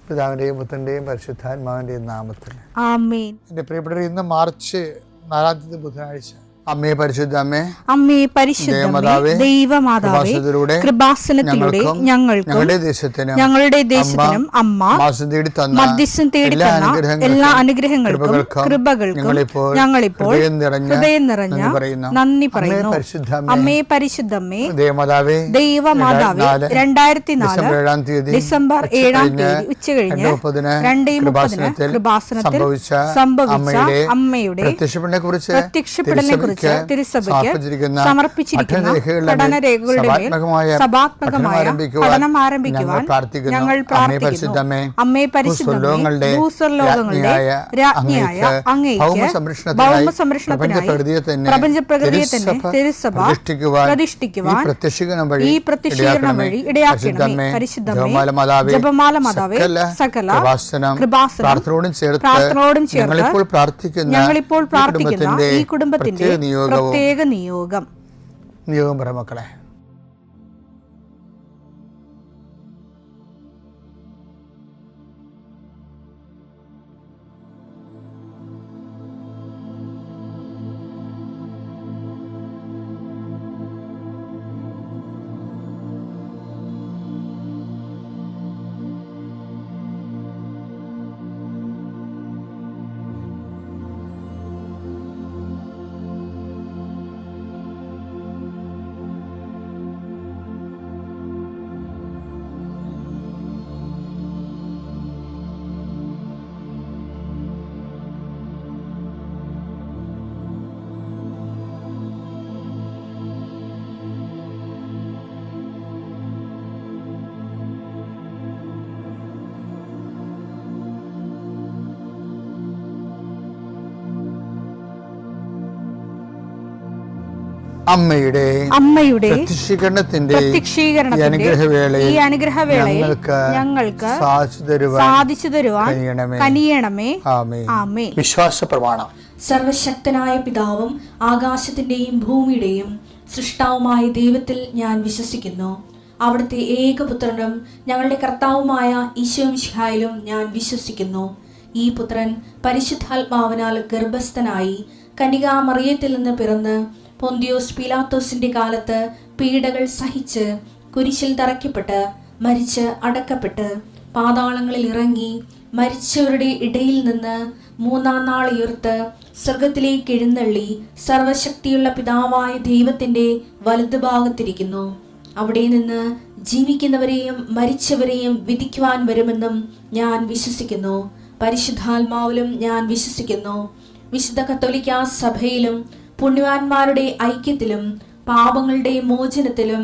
പിതാവിൻ്റെയും പുത്രൻ്റെയും പരിശുദ്ധാത്മാവിൻ്റെയും നാമത്തിൽ ആമേൻ. എൻ്റെ പ്രിയപ്പെട്ടവർ, ഇന്ന് മാർച്ച് 4 ബുധനാഴ്ച. അമ്മേ പരിശുദ്ധ അമ്മേ, അമ്മേ പരിശുദ്ധമേ, ദൈവമാതാവേ, കൃപാസനത്തിലൂടെ ഞങ്ങളുടെ ദേശത്തിനും അമ്മ മധ്യസ്ഥം തേടി തന്ന എല്ലാ അനുഗ്രഹങ്ങൾക്കും കൃപകൾക്കും ഞങ്ങളിപ്പോൾ ഹൃദയം നിറഞ്ഞ നന്ദി പറയുന്നു. അമ്മേ പരിശുദ്ധമേ, ദൈവമാതാവേ, 2004 ഡിസംബർ 7 ഉച്ചകഴിഞ്ഞ് 2:30 കൃപാസനത്തിൽ സംഭവിച്ച അമ്മയുടെ പ്രത്യക്ഷപ്പെടലിനെ കുറിച്ച് തിരുസഭയ്ക്ക് സമർപ്പിച്ചിരിക്കുന്ന പഠനരേഖകളുടെ മേൽ സഭാത്മകമായ പഠനം ആരംഭിക്കുവാൻ ഞങ്ങൾ പ്രാർത്ഥിക്കുന്നു. അമ്മേ പരിശുദ്ധമേ, ഭൂസ്വർലോകങ്ങളുടെ രാജ്ഞിയായ അങ്ങേയ്ക്ക് ഭൗമസംരക്ഷണത്തിനായി പ്രപഞ്ചപ്രകൃതിയെ തന്നെ തിരുസഭ പ്രതിഷ്ഠിക്കുവാൻ ഈ പ്രത്യക്ഷീകരണം വഴി ഇടയാക്കണമേ. പരിശുദ്ധമേ, ജപമാല മാതാവേ, സകല കൃപാസനം പ്രാർത്ഥനയോടും ചേർത്ത് ഞങ്ങളിപ്പോൾ പ്രാർത്ഥിക്കുന്ന ഈ കുടുംബത്തിന്റെ പ്രത്യേക നിയോഗം പറ മക്കളെ. അമ്മയുടെ പ്രത്യക്ഷീകരണത്തിന്റെ ഈ അനുഗ്രഹവേളയിൽ ഞങ്ങൾക്ക് സാധിച്ചു തരുവാൻ കനിയണമേ. ആമേൻ. വിശ്വാസ പ്രമാണം. സർവശക്തനായ പിതാവും ആകാശത്തിന്റെയും ഭൂമിയുടെയും സൃഷ്ടാവുമായ ദൈവത്തിൽ ഞാൻ വിശ്വസിക്കുന്നു. അവിടുത്തെ ഏകപുത്രനും ഞങ്ങളുടെ കർത്താവുമായ ഈശോമിശിഹായിലും ഞാൻ വിശ്വസിക്കുന്നു. ഈ പുത്രൻ പരിശുദ്ധാത്മാവിനാൽ ഗർഭസ്ഥനായി കന്യകാമറിയത്തിൽ നിന്ന് പിറന്ന് പൊന്തിയോസ് പീലാത്തോസിന്റെ കാലത്ത് പീഡകൾ സഹിച്ച് കുരിശിൽ തറയ്ക്കപ്പെട്ട് മരിച്ച് അടക്കപ്പെട്ട് പാതാളങ്ങളിൽ ഇറങ്ങി മരിച്ചവരുടെ ഇടയിൽ നിന്ന് 3-ാം നാൾ ഉയർത്ത് സ്വർഗത്തിലേക്ക് എഴുന്നള്ളി സർവശക്തിയുള്ള പിതാവായ ദൈവത്തിന്റെ വലതുഭാഗത്തിരിക്കുന്നു. അവിടെ നിന്ന് ജീവിക്കുന്നവരെയും മരിച്ചവരെയും വിധിക്കുവാൻ വരുമെന്നും ഞാൻ വിശ്വസിക്കുന്നു. പരിശുദ്ധാത്മാവിലും ഞാൻ വിശ്വസിക്കുന്നു. വിശുദ്ധ കത്തോലിക്കാ സഭയിലും പുണ്യവാന്മാരുടെ ഐക്യത്തിലും പാപങ്ങളുടെ മോചനത്തിലും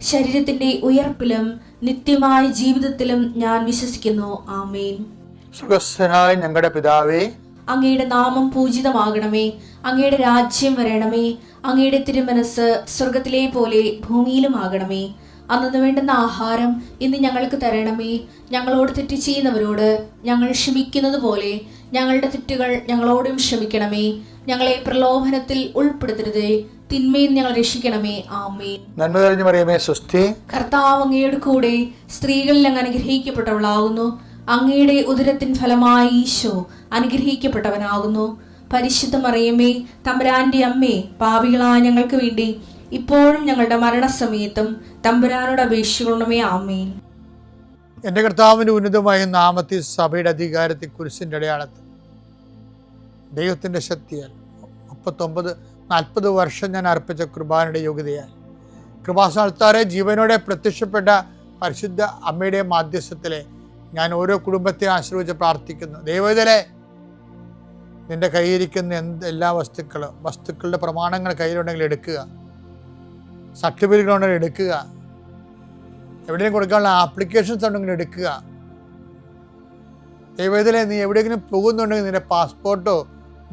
ശരീരത്തിന്റെ ഉയർപ്പിലും നിത്യമായ ജീവിതത്തിലും ഞാൻ വിശ്വസിക്കുന്നു. ആമേൻ. സുഖസ്ഥനായ ഞങ്ങളുടെ പിതാവേ, അങ്ങയുടെ നാമം പൂജിതമാകണമേ. അങ്ങയുടെ രാജ്യം വരണമേ. അങ്ങയുടെ തിരുമനസ് സ്വർഗത്തിലെ പോലെ ഭൂമിയിലും ആകണമേ. അന്നു വേണ്ടുന്ന ആഹാരം ഇന്ന് ഞങ്ങൾക്ക് തരണമേ. ഞങ്ങളോട് തെറ്റ് ചെയ്യുന്നവരോട് ഞങ്ങൾ ക്ഷമിക്കുന്നത് പോലെ ഞങ്ങളുടെ തെറ്റുകൾ ഞങ്ങളോടും ക്ഷമിക്കണമേ. ഞങ്ങളെ പ്രലോഭനത്തിൽ ഉൾപ്പെടുത്തരുതേ, തിന്മയിൽ ഞങ്ങൾ രക്ഷിക്കണമേ. ആമേൻ. നന്മ നിറഞ്ഞ മറിയമേ, സ്വസ്തി. കർത്താവ് അങ്ങയുടെ കൂടെ സ്ത്രീകളിൽ അങ്ങ് അനുഗ്രഹിക്കപ്പെട്ടവളാകുന്നു. അങ്ങയുടെ ഉദരത്തിൻ ഫലമായി ഈശോ അനുഗ്രഹിക്കപ്പെട്ടവനാകുന്നു. പരിശുദ്ധ മറിയമേ, തമ്പുരാന്റെ അമ്മേ, പാപികളായ ഞങ്ങൾക്ക് വേണ്ടി ഇപ്പോഴും ഞങ്ങളുടെ മരണസമയത്തും തമ്പുരാനോട് അപേക്ഷിക്കണമേ. ആമേൻ. എൻ്റെ കർത്താവിൻ്റെ ഉന്നതമായ നാമത്തിൽ സഭയുടെ അധികാരത്തെ കുരിശിൻ്റെ അടയാളത്തിൽ ദൈവത്തിൻ്റെ ശക്തിയാൽ 40 വർഷം ഞാൻ അർപ്പിച്ച കൃപാനയുടെ യോഗ്യതയാൽ കൃപാസ്ഥാനത്താറെ ജീവനോടെ പ്രത്യക്ഷപ്പെട്ട പരിശുദ്ധ അമ്മയുടെ മാധ്യസ്ഥത്തിലെ ഞാൻ ഓരോ കുടുംബത്തെ ആശ്രയിച്ച് പ്രാർത്ഥിക്കുന്നു. ദൈവത്തിലെ നിന്റെ കയ്യിരിക്കുന്ന എല്ലാ വസ്തുക്കളുടെ പ്രമാണങ്ങൾ കയ്യിലുണ്ടെങ്കിൽ എടുക്കുക, സർട്ടിഫിക്കറ്റുകളുണ്ടെങ്കിൽ എടുക്കുക, എവിടെയും കൊടുക്കാനുള്ള ആപ്ലിക്കേഷൻസ് ഉണ്ടെങ്കിൽ എടുക്കുക. ദൈവത്തിലെ നീ എവിടെയെങ്കിലും പോകുന്നുണ്ടെങ്കിൽ നിന്റെ പാസ്പോർട്ടോ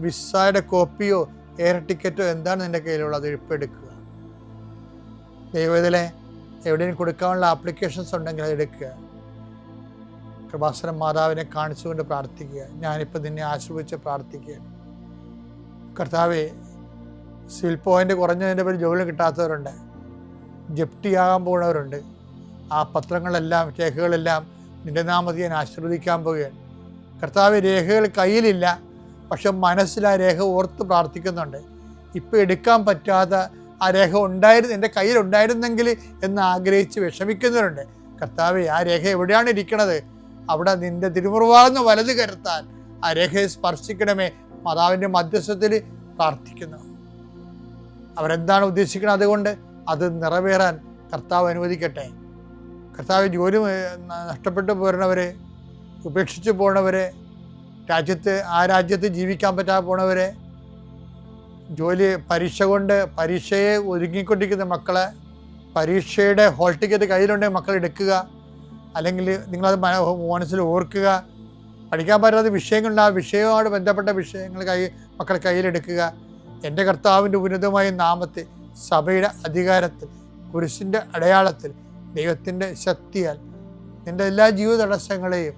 വിസയുടെ കോപ്പിയോ എയർ ടിക്കറ്റോ എന്താണ് നിന്റെ കയ്യിലുള്ളത്, ഇപ്പോൾ എടുക്കുക. ദൈവത്തിലെ എവിടെയും കൊടുക്കാനുള്ള ആപ്ലിക്കേഷൻസ് ഉണ്ടെങ്കിൽ അത് എടുക്കുക. കൃപാസനം മാതാവിനെ കാണിച്ചുകൊണ്ട് പ്രാർത്ഥിക്കുക. ഞാനിപ്പോൾ നിന്നെ ആശ്രയിച്ച് പ്രാർത്ഥിക്കുകയാണ്. കർത്താവേ, സിവിൽ പോയിൻ്റ് കുറഞ്ഞതിൻ്റെ പേര് ജോലി കിട്ടാത്തവരുണ്ട്, ജപ്തിയാകാൻ പോകുന്നവരുണ്ട്. ആ പത്രങ്ങളെല്ലാം രേഖകളെല്ലാം നിന്റെ നാമത്തെ ഞാൻ ആശീർവദിക്കാൻ പോവുകയാണ്. കർത്താവ്, രേഖകൾ കയ്യിലില്ല, പക്ഷെ മനസ്സിൽ ആ രേഖ ഓർത്ത് പ്രാർത്ഥിക്കുന്നുണ്ട്. ഇപ്പം എടുക്കാൻ പറ്റാത്ത ആ രേഖ എൻ്റെ കയ്യിലുണ്ടായിരുന്നെങ്കിൽ എന്ന് ആഗ്രഹിച്ച് വിഷമിക്കുന്നവരുണ്ട്. കർത്താവെ, ആ രേഖ എവിടെയാണ് ഇരിക്കണത്? അവിടെ നിന്റെ തിരുമുറിവാർന്ന് വലത് കരുത്താൻ ആ രേഖയെ സ്പർശിക്കണമേ. മാതാവിൻ്റെ മധ്യസ്ഥത്തിൽ പ്രാർത്ഥിക്കുന്നു. അവരെന്താണ് ഉദ്ദേശിക്കുന്നത്, അതുകൊണ്ട് അത് നിറവേറാൻ കർത്താവ് അനുവദിക്കട്ടെ. കർത്താവ്, ജോലി നഷ്ടപ്പെട്ടു പോരണവരെ, ഉപേക്ഷിച്ച് പോണവരെ, രാജ്യത്ത് ജീവിക്കാൻ പറ്റാതെ പോണവരെ, പരീക്ഷയെ ഒരുങ്ങിക്കൊണ്ടിരിക്കുന്ന മക്കളെ, പരീക്ഷയുടെ ഹോൾ ടിക്കറ്റ് കയ്യിലുണ്ടെങ്കിൽ മക്കൾ എടുക്കുക. അല്ലെങ്കിൽ നിങ്ങളത് മനസ്സിൽ ഓർക്കുക. പഠിക്കാൻ പറ്റാത്ത വിഷയങ്ങളുണ്ട്, ആ വിഷയവുമായിട്ട് ബന്ധപ്പെട്ട വിഷയങ്ങൾ മക്കൾ കയ്യിലെടുക്കുക. എൻ്റെ കർത്താവിൻ്റെ ഉന്നതമായ നാമത്തിൽ, സഭയുടെ അധികാരത്തിൽ, കുരിശിൻ്റെ അടയാളത്തിൽ, ദൈവത്തിൻ്റെ ശക്തിയാൽ നിൻ്റെ എല്ലാ ജീവിത തടസ്സങ്ങളെയും,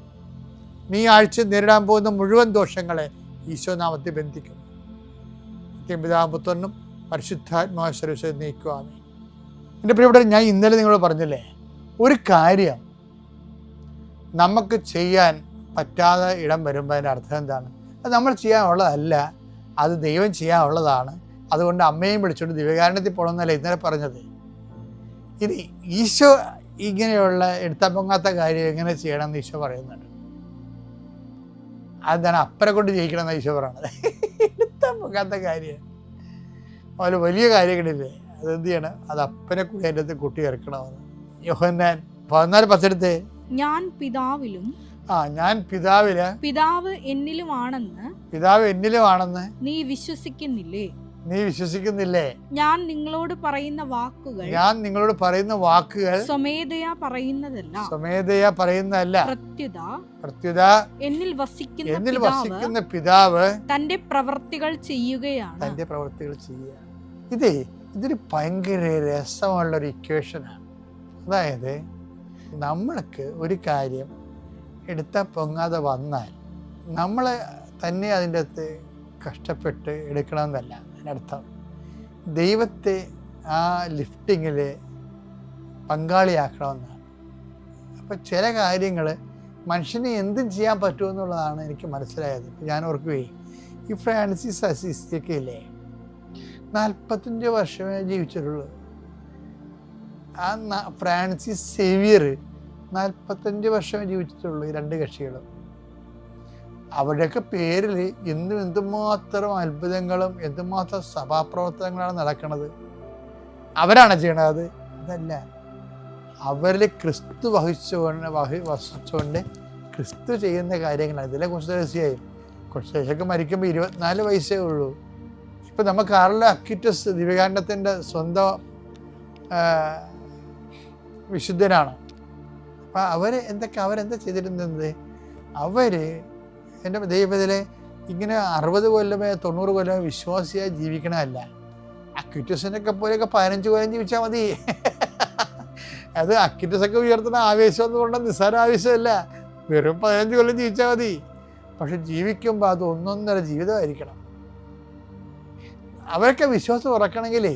നീ ആഴ്ച നേരിടാൻ പോകുന്ന മുഴുവൻ ദോഷങ്ങളെ ഈശോ നാമത്തിൽ ബന്ധിക്കുന്നു. പിതാപുത്രനും പരിശുദ്ധാത്മാശ്വരൂപ നീക്കുവാമേ. എൻ്റെ പ്രിയപ്പെട്ടവർ, ഞാൻ ഇന്നലെ നിങ്ങളോട് പറഞ്ഞില്ലേ, ഒരു കാര്യം നമുക്ക് ചെയ്യാൻ പറ്റാതെ ഇടം വരുമ്പോൾ അതിൻ്റെ അർത്ഥം എന്താണ്? അത് നമ്മൾ ചെയ്യാനുള്ളതല്ല, അത് ദൈവം ചെയ്യാനുള്ളതാണ്. അതുകൊണ്ട് അമ്മയും വിളിച്ചുകൊണ്ട് ദിവ്യകാരുണ്യത്തിൽ പോകണമെന്നല്ല ഇന്നലെ പറഞ്ഞത്. ഇനി ഈശോ ഇങ്ങനെയുള്ള എടുത്താൽ പൊങ്ങാത്ത കാര്യം എങ്ങനെ ചെയ്യണമെന്ന് ഈശോ പറയുന്നുണ്ട്. അതെന്താണ്? അപ്പനെ കൊണ്ട് ജയിക്കണമെന്ന് ഈശോ പറയണത്. എടുത്താൽ പൊങ്ങാത്ത കാര്യം, അതുപോലെ വലിയ കാര്യങ്ങളില്ലേ, അതെന്ത് ചെയ്യണം? അത് അപ്പനെ കൂടി അതിൻ്റെ അകത്ത് കൂട്ടി ഇറക്കണമെന്ന്. യോഹന്നാൻ 14:10 ഞാൻ പിതാവിലും പിതാവ് എന്നിലുമാണെന്ന് നീ വിശ്വസിക്കുന്നില്ലേ? ഞാൻ നിങ്ങളോട് പറയുന്ന വാക്കുകൾ സ്വമേധയാ പറയുന്നതല്ല. പ്രത്യുത എന്നിൽ വസിക്കുന്ന പിതാവ് തന്റെ പ്രവൃത്തികൾ ചെയ്യുകയാണ്. ഇതൊരു ഭയങ്കര രസമുള്ളൊരു ഇക്വേഷനാണ്. അതായത് നമ്മൾക്ക് ഒരു കാര്യം എടുത്താൽ പൊങ്ങാതെ വന്നാൽ നമ്മൾ തന്നെ അതിൻ്റെ അകത്ത് കഷ്ടപ്പെട്ട് എടുക്കണമെന്നല്ല. അതിനർത്ഥം ദൈവത്തെ ആ ലിഫ്റ്റിങ്ങിൽ പങ്കാളിയാക്കണമെന്നാണ്. അപ്പം ചില കാര്യങ്ങൾ മനുഷ്യന് എന്തും ചെയ്യാൻ പറ്റുമെന്നുള്ളതാണ് എനിക്ക് മനസ്സിലായത്. ഞാൻ ഓർക്കുകയും ഈ ഫ്രാൻസിസ് അസീസിയൊക്കെ ഇല്ലേ, 45 വർഷമേ ജീവിച്ചിട്ടുള്ളൂ. ആ ഫ്രാൻസിസ് സേവിയർ 45 വർഷമേ ജീവിച്ചിട്ടുള്ളൂ. ഈ രണ്ട് കക്ഷികളും അവരുടെയൊക്കെ പേരിൽ എന്തുമാത്രം അത്ഭുതങ്ങളും എന്തുമാത്രം സഭാപ്രവർത്തനങ്ങളാണ് നടക്കുന്നത്. അവരാണ് ചെയ്യണത്, അതല്ല. അവരിൽ ക്രിസ്തു വസിച്ചുകൊണ്ട് ക്രിസ്തു ചെയ്യുന്ന കാര്യങ്ങളാണ്. ഇതിലെ കുറച്ചൊക്കെ മരിക്കുമ്പോൾ 24 വയസ്സേ ഉള്ളൂ. ഇപ്പം നമുക്ക് കാർലോ അക്വിറ്റസ് ദിവ്യകാരുണ്യത്തിൻ്റെ സ്വന്തം വിശുദ്ധനാണ്. അപ്പം അവരെന്താ ചെയ്തിരുന്നത്? എൻ്റെ ദൈവത്തിലെ ഇങ്ങനെ 60 കൊല്ലമേ 90 കൊല്ലമേ വിശ്വാസിയായി ജീവിക്കണമല്ല. അക്വിറ്റസിനൊക്കെ പോലെയൊക്കെ 15 കൊല്ലം ജീവിച്ചാൽ മതി. അത് അക്വിറ്റസൊക്കെ ഉയർത്തുന്ന ആവേശം എന്നുകൊണ്ട് നിസ്സാര ആവേശമല്ല, വെറും 15 കൊല്ലം ജീവിച്ചാൽ മതി. പക്ഷെ ജീവിക്കുമ്പോൾ അത് ഒന്നൊന്നര ജീവിതമായിരിക്കണം. അവരൊക്കെ വിശ്വാസം ഉറക്കണമെങ്കിലേ,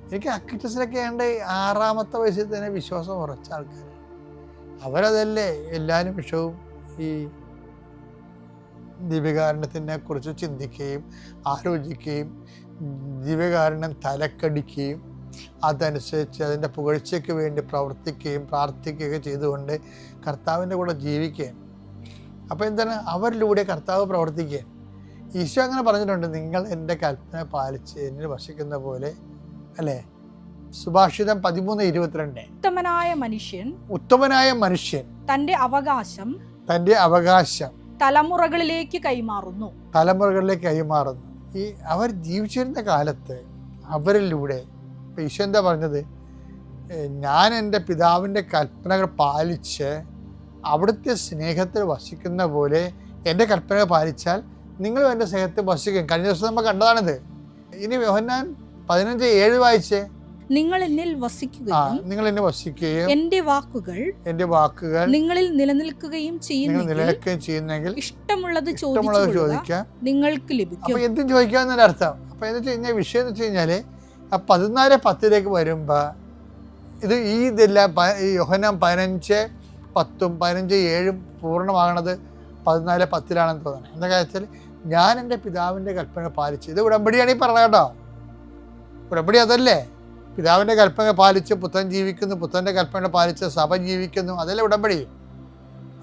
എനിക്ക് അക്വിറ്റസിനൊക്കെ ഉണ്ട് 6ാമത്തെ വയസ്സിൽ തന്നെ വിശ്വാസം ഉറച്ച ആൾക്കാർ. അവരതല്ലേ എല്ലാ നിമിഷവും ഈ ദിവ്യകാരുണ്യത്തിനെ കുറിച്ച് ചിന്തിക്കുകയും ആലോചിക്കുകയും ദിവ്യകാരുണ്യം തലക്കടിക്കുകയും അതനുസരിച്ച് അതിൻ്റെ പുകഴ്ചയ്ക്ക് വേണ്ടി പ്രവർത്തിക്കുകയും പ്രാർത്ഥിക്കുകയൊക്കെ ചെയ്തുകൊണ്ട് കർത്താവിൻ്റെ കൂടെ ജീവിക്കുകയാണ്. അപ്പോൾ എന്താണ്? അവരിലൂടെ കർത്താവ് പ്രവർത്തിക്കുകയാണ്. ഈശോ അങ്ങനെ പറഞ്ഞിട്ടുണ്ട്, നിങ്ങൾ എൻ്റെ കൽപ്പന പാലിച്ച് എന്നിൽ വസിക്കുന്ന പോലെ, അല്ലേ? സുഭാഷിതം 13:22. ഉത്തമനായ മനുഷ്യൻ തൻ്റെ അവകാശം തലമുറകളിലേക്ക് കൈമാറുന്നു. ഈ അവർ ജീവിച്ചിരുന്ന കാലത്ത് അവരിലൂടെ ഈശോ എന്താ പറഞ്ഞത്? ഞാൻ എൻ്റെ പിതാവിൻ്റെ കൽപ്പനകൾ പാലിച്ച് അവിടുത്തെ സ്നേഹത്തിൽ വസിക്കുന്ന പോലെ എൻ്റെ കൽപ്പനകൾ പാലിച്ചാൽ നിങ്ങളും എൻ്റെ സ്നേഹത്തിൽ വസിക്കും. കഴിഞ്ഞ ദിവസം നമ്മൾ കണ്ടതാണിത്. ഇനി യോഹന്നാൻ 15:7 വായിച്ചേ. നിങ്ങൾ എന്നെ വസിക്കുകയും എൻ്റെ വാക്കുകൾ നിങ്ങളിൽ നിലനിൽക്കുകയും ചെയ്യുന്നെങ്കിൽ ഇഷ്ടമുള്ളത് ചോദിക്കാം, നിങ്ങൾക്ക് ലഭിക്കും. അപ്പൊ എന്തും ചോദിക്കാന്നൊരു അർത്ഥം. അപ്പൊ എന്ന് വെച്ച് കഴിഞ്ഞാൽ വിഷയം എന്ന് വെച്ച് കഴിഞ്ഞാല് 14:10 വരുമ്പോ ഇതെല്ലാം യോഹന്നാൻ 15 10, 15, 7 പൂർണ്ണമാകണത് 14:10 തോന്നുന്നത്. എന്താ വെച്ചാൽ ഞാൻ എൻ്റെ പിതാവിൻ്റെ കൽപ്പന പാലിച്ചു. ഇത് ഉടമ്പടിയാണ് ഈ പറഞ്ഞത് കേട്ടോ. ഉടമ്പടി അതല്ലേ? പിതാവിൻ്റെ കൽപ്പന പാലിച്ച് പുത്രൻ ജീവിക്കുന്നു, പുത്രൻ്റെ കൽപ്പന പാലിച്ച് സഭ ജീവിക്കുന്നു, അതല്ലേ ഉടമ്പടി.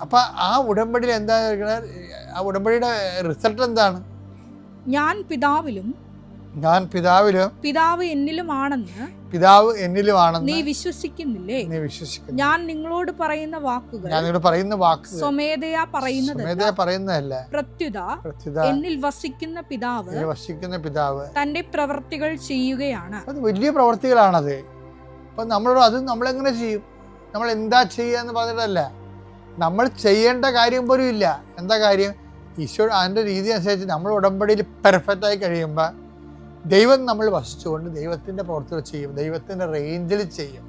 അപ്പം ആ ഉടമ്പടിയിൽ എന്താ ആ ഉടമ്പടിയുടെ റിസൾട്ട് എന്താണ്? ഞാൻ പിതാവിലും പിതാവ് എന്നിലുമാണെന്ന് നീ വിശ്വസിക്കുന്നില്ലേ? ഞാൻ നിങ്ങളോട് പറയുന്ന വാക്കുകൾ സ്വമേധയാ പറയുന്നതല്ല, പ്രത്യുത എന്നിൽ വസിക്കുന്ന പിതാവ് തന്റെ പ്രവൃത്തികൾ ചെയ്യുകയാണ്. അത് വലിയ പ്രവൃത്തികളാണത്. അപ്പൊ നമ്മളെങ്ങനെ ചെയ്യും? നമ്മൾ എന്താ ചെയ്യുക എന്ന് പറഞ്ഞിട്ടല്ല, നമ്മൾ ചെയ്യേണ്ട കാര്യം പോലും ഇല്ല. എന്താ കാര്യം? ഈശോ അതിൻ്റെ രീതി അനുസരിച്ച് നമ്മൾ ഉടമ്പടിയിൽ പെർഫെക്റ്റായി കഴിയുമ്പോൾ ദൈവം നമ്മൾ വസിച്ചുകൊണ്ട് ദൈവത്തിൻ്റെ പ്രവർത്തികൾ ചെയ്യും, ദൈവത്തിൻ്റെ റേഞ്ചിൽ ചെയ്യും.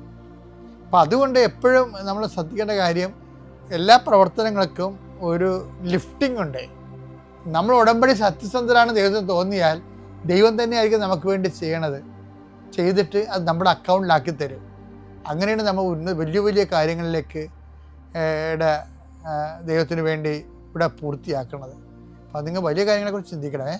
അപ്പം അതുകൊണ്ട് എപ്പോഴും നമ്മൾ ശ്രദ്ധിക്കേണ്ട കാര്യം, എല്ലാ പ്രവർത്തനങ്ങൾക്കും ഒരു ലിഫ്റ്റിംഗ് ഉണ്ട്. നമ്മൾ ഉടമ്പടി സത്യസന്ധരാണ് ദൈവത്തിന് തോന്നിയാൽ ദൈവം തന്നെയായിരിക്കും നമുക്ക് വേണ്ടി ചെയ്തിട്ട് അത് നമ്മുടെ അക്കൗണ്ടിലാക്കി തരും. അങ്ങനെയാണ് നമ്മൾ വലിയ വലിയ കാര്യങ്ങളിലേക്ക് ദൈവത്തിന് വേണ്ടി ഇവിടെ പൂർത്തിയാക്കുന്നത്. അപ്പം നിങ്ങൾ വലിയ കാര്യങ്ങളെക്കുറിച്ച് ചിന്തിക്കണേ.